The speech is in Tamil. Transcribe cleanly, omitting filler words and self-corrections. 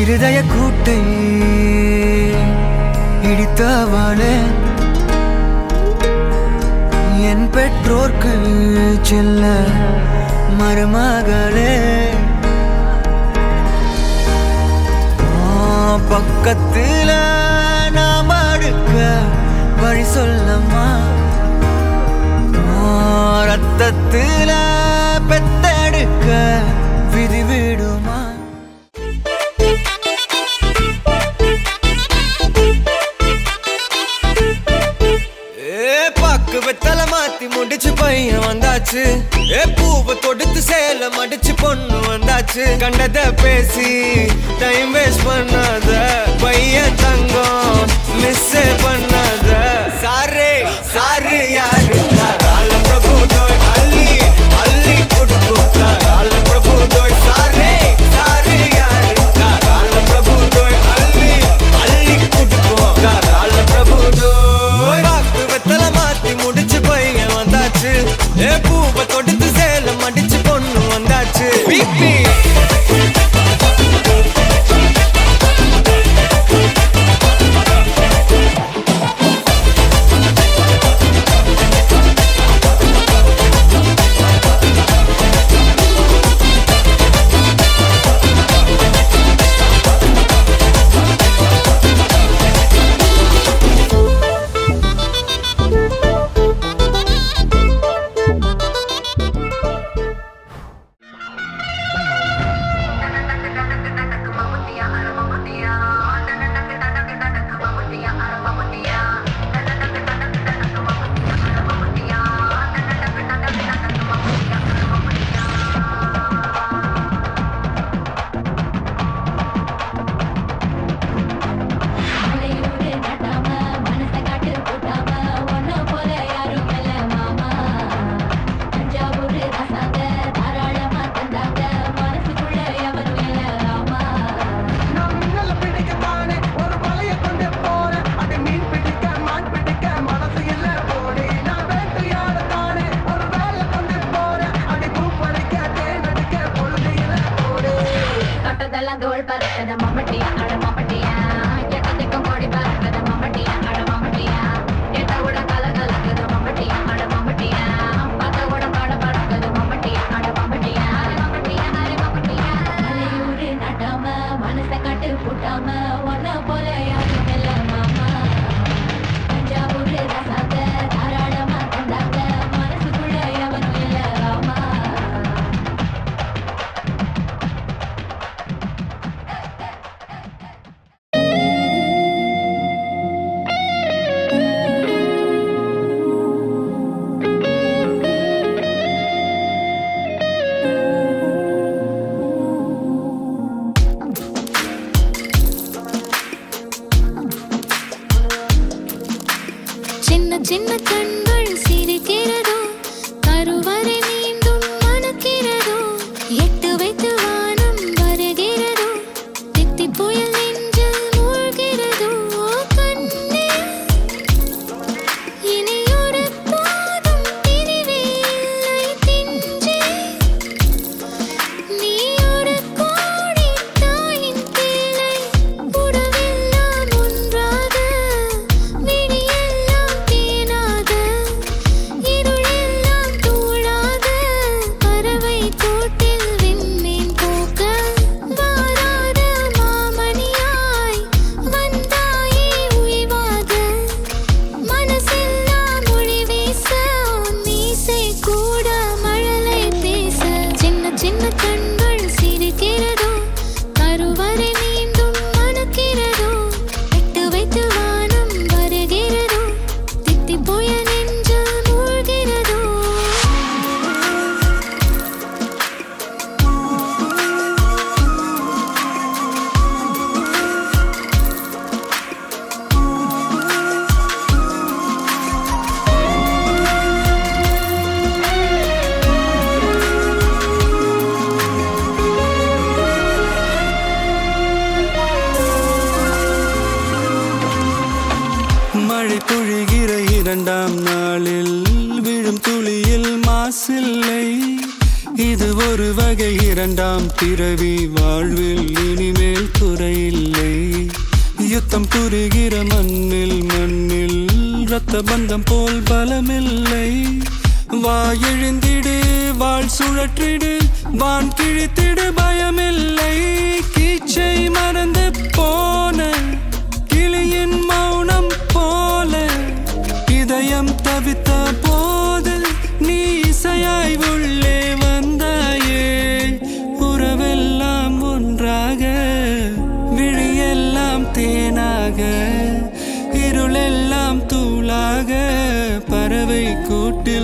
இருதய கூட்டை இடித்தவளே, என் பெற்றோர்க்கு செல்ல மருமகளே, பக்கத்துல நாம் அடுக்க வழி சொல்லம்மா, ரத்தத்துல பெத்தெடுக்க விதி விடுமா. பாக்கு வெத்தல மாத்தி முடிச்சு பையன் வந்தாச்சு, பூவை தொடுத்து சேல மடிச்சு பொண்ணு வந்தாச்சு. கண்டத பேசி டைம் வேஸ்ட் பண்ணாத, பையன் தங்கம் மிஸ் பண்ணாத. சாரே சாரு யாரு பிரபு தோய் அள்ளி அள்ளி கொடுத்தா பிரபு தோய். சாரே சாரு யாரு பிரபு தோய் அள்ளி அள்ளி கொடுத்தா பிரபு தோய். பாக்கு வெத்தல மாத்தி முடிச்சு பையன் வந்தாச்சு, பூவை தொடுத்து சேல மடிச்சு பொண்ணு வந்தாச்சு. பிபி தோல் பறக்கத மம்மட்டியா அட மம்மட்டியா, எட்டத்துக்கும் கோடி பறக்கத மம்மட்டியா அட மம்மட்டியா, எட்ட கூட கல கலக்குத மம்மட்டியா அட மம்மட்டியா, பத்த கூட பாட பறக்கத மம்மட்டியா அட மம்மட்டியா, மம்மட்டியா அட மம்மட்டியா. அலையூரு நட்டாம மனசை கட்டு கூட்டாம ஒன்ன போல யாரும் இல்ல மாமா, தஞ்சாவூர் ரசாத தாராளமா தந்தாங்க மனசுக்குள்ள எவனும் இல்ல ராமா. சின்ன கண்கள் சிரிக்கிறதோ, கருவறை மீண்டும் மணக்கிறதோ, எட்டு வைத்து வானம் வருகிறதோ, தித்தி புயல் நெஞ்சில் மூழ்கிறதோ. கண்ணே இனி ஒரு போதும் பிரிவே இல்லை திஞ்சே, நீ ஒரு கோடி தாயின் பிள்ளை, உறவெல்லாம் ஒன்றாக விடியெல்லாம் தேனாக, இருளெல்லாம் தூளாக, பறவை கூட்டில் விண்மீன் போக்க, வாராத மாமணியாய் வந்தாயே உய்வாக, மனசெல்லாம் மொழி வீச, மீசை கூட மழலை பேச. சின்ன சின்ன கண்கள் சிரிக்கிறதோ, கருவறை மீண்டும் மணக்கிறதோ, எட்டு வைத்து வானம் வருகிறதோ, தித்தி புயல் நெஞ்சில் மூழ்கிறதோ. மழை பொழிகிற இரண்டாம் நாளில் விழும் துளியில் மாசில்லை, இது ஒரு வகை இரண்டாம் பிறவி வாழ்வில் இனிமேல் குறை ரத்தம் புரிகிற மண்ணில் மண்ணில் ரத்த பந்தம் போல் பலமில்லை. வா எழுந்திடு வாழ் சுழற்றிடு வான் கிழித்திடு பயமில்லை. கீச்சை மறந்து போன கிளியின் மௌனம் போல இதயம் தவித்த போது நீ இசையாய் உள்ளே வந்தாயே. உறவெல்லாம் ஒன்றாக விழியெல்லாம் தேனாக இருளெல்லாம் தூளாக பறவை கூட்டில்